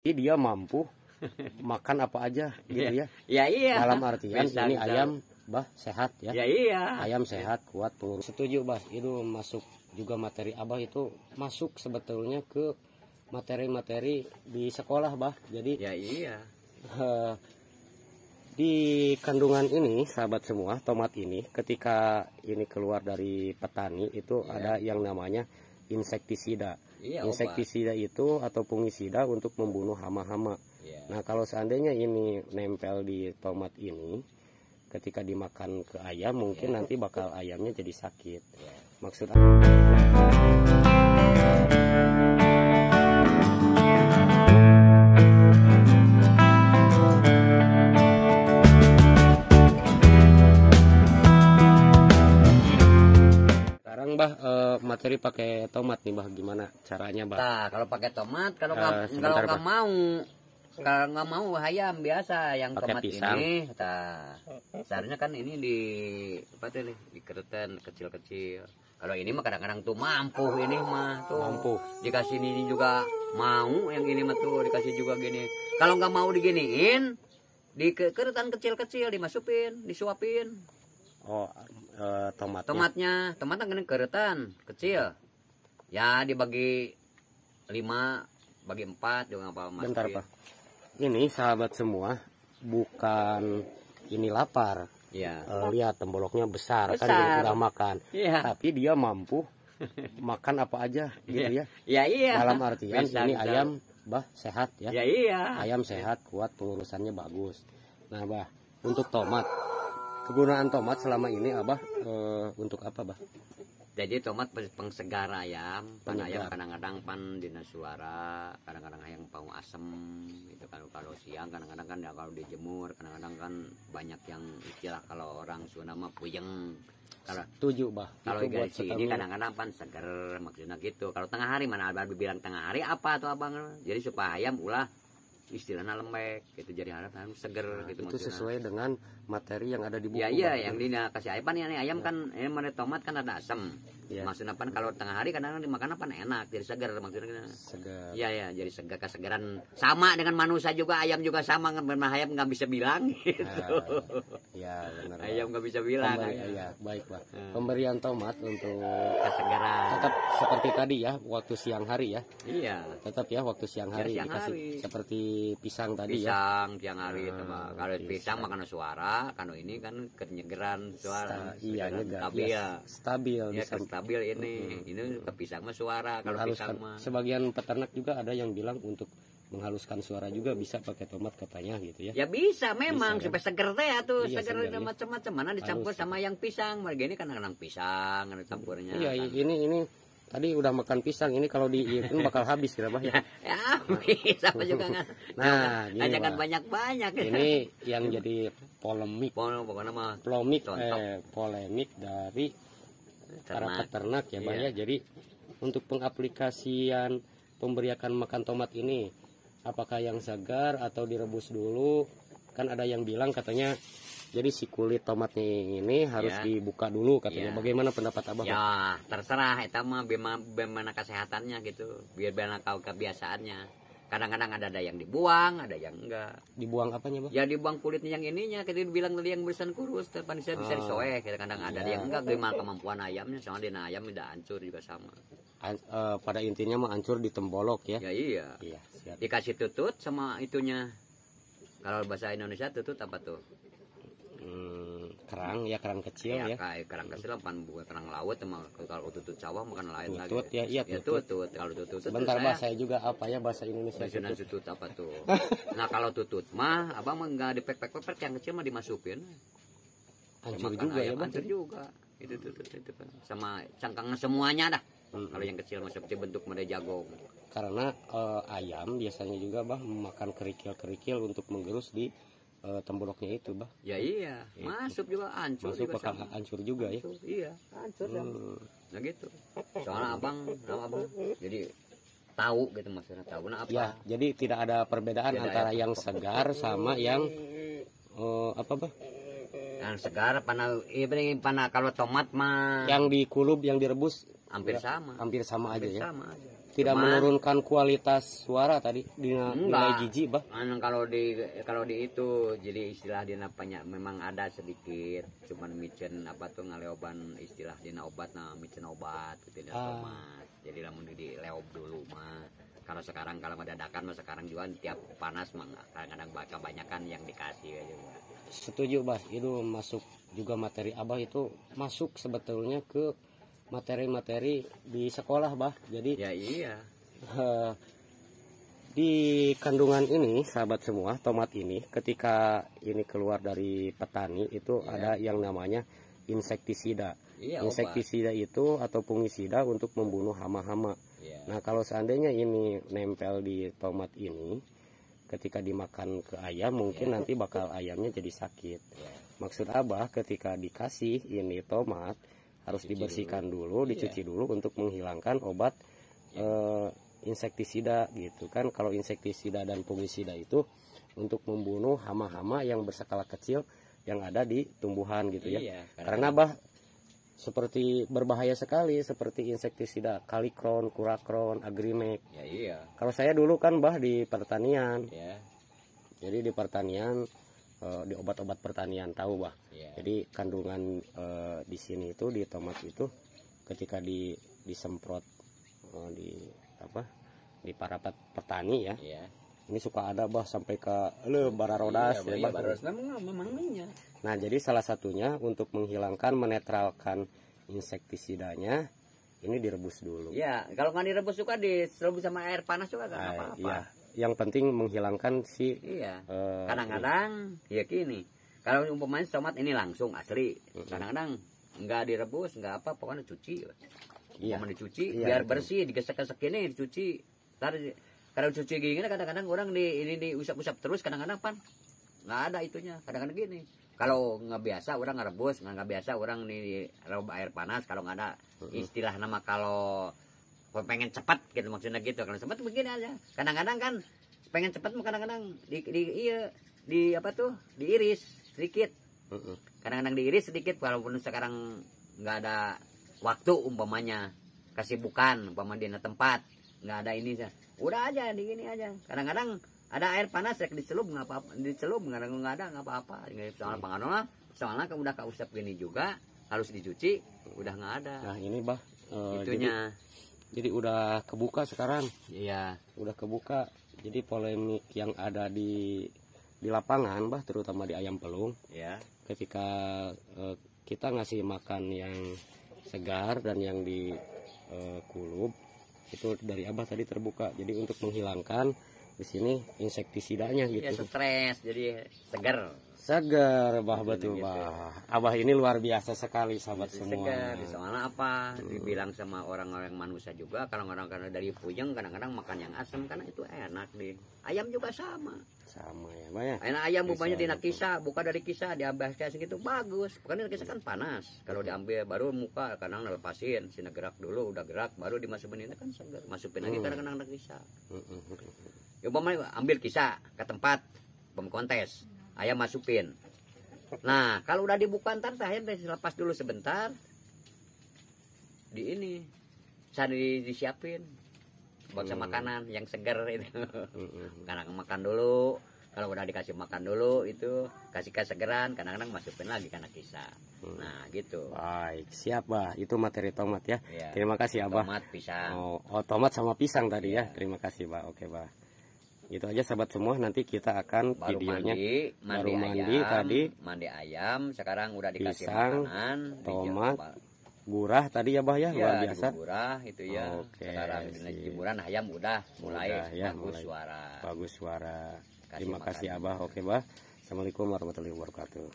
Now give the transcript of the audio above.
Jadi dia mampu makan apa aja gitu ya. Ya iya. Dalam artian Bisa, ini bisa. ayam bah sehat ya. Ya iya. Ayam sehat, kuat, pengurus. Setuju bah, itu masuk juga materi abah itu masuk sebetulnya ke materi-materi di sekolah bah. Jadi Ya iya. di kandungan ini sahabat semua, tomat ini ketika ini keluar dari petani itu ada yang namanya insektisida. Iya, Insektisida itu atau fungisida untuk membunuh hama-hama. Ya. Nah kalau seandainya ini nempel di tomat ini, ketika dimakan ke ayam mungkin nanti bakal ayamnya jadi sakit. Maksud sekarang bah materi pakai tomat nih bah, gimana caranya bah? Nah, kalau pakai tomat, kalau sebentar, nggak Pak. mau, kalau nggak mau ayam biasa yang Pakai tomat pisang. ini, seharusnya kan ini di apa tuh nih, dikeretan kecil-kecil. Kalau ini mah kadang-kadang tuh mampu ini mah tuh. Mampu. Dikasih ini juga mau, yang ini mah tuh dikasih juga gini. Kalau nggak mau diginiin, dikeretan kecil-kecil dimasukin, disuapin. Oh tomatnya. Tomatnya kan keretan kecil. Ya dibagi 5, bagi 4 juga nggak apa-apa. Bentar pak. Ini sahabat semua bukan ini lapar. Ya. Lihat temboloknya besar, kan Besar. dia udah makan. Iya. Tapi dia mampu makan apa aja gitu ya. Ya iya. Dalam artian Bisa, ini bisa. ayam bah sehat ya. Ya iya. Ayam sehat, kuat, pengurusannya bagus. Nah bah, untuk tomat, kegunaan tomat selama ini abah untuk apa bah? Jadi tomat pengsegar ayam, pan ayam Penyegar. kadang-kadang pan dina suara, kadang-kadang ayam pau asem itu kalau siang kadang-kadang kan ya kalau dijemur kadang-kadang kan banyak yang istilah kalau orang Sunda mah puyeng. Kalau Setuju bah. kalau Itu buat gaji ini stamina. kadang-kadang pan seger maksudnya gitu. Kalau tengah hari mana abang bilang tengah hari apa tuh abang? Jadi supaya ayam ulah istilahnya lembek gitu, jadi harap seger gitu Itu maksudnya. sesuai dengan materi yang ada di buku. Ya iya, Bah. yang dina kasih ayam ini ayam kan ini mana tomat kan ada asam. Iya. Maksudnya pan kalau tengah hari kadang-kadang dimakan apa enak, jadi segar maksudnya. Segar. Iya ya, jadi segar kesegaran. Sama dengan manusia juga, ayam juga sama, ayam nggak bisa bilang gitu. Ya benar. Bah. Ayam nggak bisa bilang. Ya, baik bah. Pemberian tomat untuk Kesegaran. tetap seperti tadi ya, waktu siang hari ya. Iya. Tetap ya waktu siang hari siang dikasih hari. seperti pisang tadi ya. Pisang tiang hari itu mah. Kalau pisang. pisang makan suara, kalau ini kan kenyegeran suara. Iya, nyegar. Stabil Ya, stabil ya bisa stabil ini. Ini ke pisang mah suara, kalau menghaluskan. pisang mah. Sebagian peternak juga ada yang bilang untuk menghaluskan suara juga bisa pakai tomat katanya gitu ya. Ya bisa memang Bisa, supaya seger teh atuh, Iya, seger seger, ya. macam-macam mana dicampur Halus. sama yang pisang. Mereka ini kadang-kadang pisang ada campurnya. Iya, kan. ini tadi udah makan pisang, ini kalau diiyakan bakal habis kira bah ya. Ya, bisa apa juga kan. Nah, gini, jangan Pak. banyak-banyak. Ini yang jadi polemik pokoknya mah polemik dari para ternak. peternak ya bah Iya. ya. Jadi untuk pengaplikasian pemberiakan makan tomat ini, apakah yang segar atau direbus dulu? Kan ada yang bilang katanya jadi si kulit tomatnya ini harus Ya. dibuka dulu katanya. Ya. Bagaimana pendapat abah? Pak? Ya, terserah eta mah bagaimana kesehatannya gitu. Biar kau kebiasaannya. Kadang-kadang ada yang dibuang, ada yang enggak. Dibuang apanya bah? Ya dibuang kulitnya yang ininya, kita bilang tadi yang berisan kurus, depan bisa disoek. Kadang-kadang ada yang enggak, gimana kemampuan ayamnya, soalnya dina ayam udah hancur juga sama. Pada intinya mah hancur di tembolok ya. Ya iya. Iya, siap. Dikasih tutut sama itunya. Kalau bahasa Indonesia tutut apa tuh? Kerang ya, kerang kecil ya. Kayak kerang kecil pan bukan kerang laut sama kalau tutut sawah makan lain lagi. Tutut ya, iya, tutut. Kalau tutut Sebentar itu bah, saya juga apa ya bahasa Indonesia. Bahasa tutut apa tuh? Nah kalau tutut mah abang mah nggak dipek-pek yang kecil mah dimasukin. Hancur Makan juga ya ayam, bah. hancur juga. Itu tutut itu kan. Sama cangkangnya semuanya dah. Kalau yang kecil mah seperti bentuk model jagung. Karena ayam biasanya juga bah makan kerikil-kerikil untuk menggerus di temboloknya itu bah. Ya iya, masuk juga hancur Masuk juga bakal sama. hancur juga ya. Hancur, iya, hancur ya. Nah gitu. Soalnya abang, jadi tahu gitu maksudnya tahu nah apa. Ya, jadi tidak ada perbedaan Tidak antara ada yang segar sama yang apa bah? Yang segar pana kalau tomat mah Yang dikulub, yang direbus hampir sama. hampir sama aja Hampir ya. sama aja. tidak Cuman, menurunkan kualitas suara tadi nilai enggak. gizi bah. Kalau di itu jadi istilah dina banyak memang ada sedikit, cuman micen apa tuh ngaleoban istilah dina obat nah micen obat gitu dina tomat. Jadi lamun di leob dulu mah. Kalau sekarang kalau dadakan mah sekarang juga tiap panas mah kadang-kadang kebanyakan yang dikasih aja. Setuju bah, itu masuk juga materi abah itu masuk sebetulnya ke materi-materi di sekolah bah. Jadi Ya iya. Di kandungan ini sahabat semua, tomat ini ketika ini keluar dari petani itu ada yang namanya insektisida. Insektisida itu atau fungisida untuk membunuh hama-hama. Nah kalau seandainya ini nempel di tomat ini, ketika dimakan ke ayam mungkin nanti bakal ayamnya jadi sakit. Maksud abah ketika dikasih ini tomat harus dibersihkan dulu, dicuci dulu untuk menghilangkan obat insektisida gitu kan. Kalau insektisida dan fungisida itu untuk membunuh hama-hama yang berskala kecil yang ada di tumbuhan gitu ya. Karena bah seperti berbahaya sekali seperti insektisida Kalikron, Kurakron, Agrimek. Kalau saya dulu kan bah di pertanian. Jadi di pertanian di obat-obat pertanian tahu bah. Jadi kandungan di sini itu di tomat itu ketika disemprot di para petani ya. Ini suka ada bah sampai ke bararodas ya bah. Memang minyak. Nah jadi salah satunya untuk menghilangkan menetralkan insektisidanya ini direbus dulu. Ya kalau nggak direbus juga direbus sama air panas juga nggak apa-apa. Iya. Yang penting menghilangkan si. Kadang-kadang ya gini. Kalau umpamanya tomat ini langsung asli, kadang-kadang nggak direbus nggak apa, pokoknya cuci. Umpamanya dicuci biar bersih, digesek-gesek ini dicuci. Kalau cuci gini kadang-kadang orang ini usap-usap terus, kadang-kadang pan nggak ada itunya. Kadang-kadang gini. Kalau nggak biasa orang ngerebus, nggak biasa orang nih air panas. Kalau nggak ada istilah nama kalau pengen cepat gitu maksudnya gitu. Kalau cepat begini aja. Kadang-kadang kan pengen cepat, kadang-kadang diiris sedikit. Kadang-kadang diiris sedikit walaupun sekarang nggak ada waktu umpamanya kesibukan umpamanya di tempat nggak ada ini udah aja di gini aja. Kadang-kadang ada air panas ya dicelup nggak apa-apa, dicelup nggak ada nggak apa-apa. Soalnya pengaruhnya soalnya udah keusap gini juga harus dicuci udah nggak ada. Nah ini bah itunya. Jadi udah kebuka sekarang. Iya. Udah kebuka. Jadi polemik yang ada di lapangan bah terutama di ayam pelung. Ketika kita ngasih makan yang segar dan yang di kulub itu dari abah tadi terbuka. Jadi untuk menghilangkan di sini insektisidanya gitu. Ya stres jadi segar bah betul bah. Abah ini luar biasa sekali sahabat semua. Segar. Soalnya apa? Dibilang sama orang-orang manusia juga kalau orang-orang dari puyeng kadang-kadang makan yang asam karena itu enak deh. Ayam juga sama ya bah ya. Enak ayam bupanya di kisah, buka dari kisah diambil kayak segitu bagus. Bukan kisah kan panas. Kalau diambil baru muka kadang lepasin, sini gerak dulu udah gerak baru dimasukin ini kan segar. Masukin lagi kadang-kadang kisah. Ya umpamanya ambil kisah ke tempat kontes, ayam masukin. Nah kalau udah dibuka ntar saya lepas dulu sebentar. Di ini cari disiapin buat makanan yang segar itu. Kadang makan dulu. Kalau udah dikasih makan dulu itu kasih kesegeran, kadang-kadang masukin lagi karena kisah. Nah gitu. Baik, siap bah. Itu materi tomat ya. Terima kasih abah. Tomat pisang. Oh tomat sama pisang tadi ya. Terima kasih bah. Oke bah. Itu aja sahabat semua, nanti kita akan videonya baru mandi tadi, mandi ayam, sekarang udah dikasih pisang, makanan, tomat, gurah tadi ya bah ya, luar biasa. Gurah itu ya. Sekarang jemuran ayam udah mulai bagus suara. Terima kasih abah. Oke bah. Assalamualaikum warahmatullahi wabarakatuh.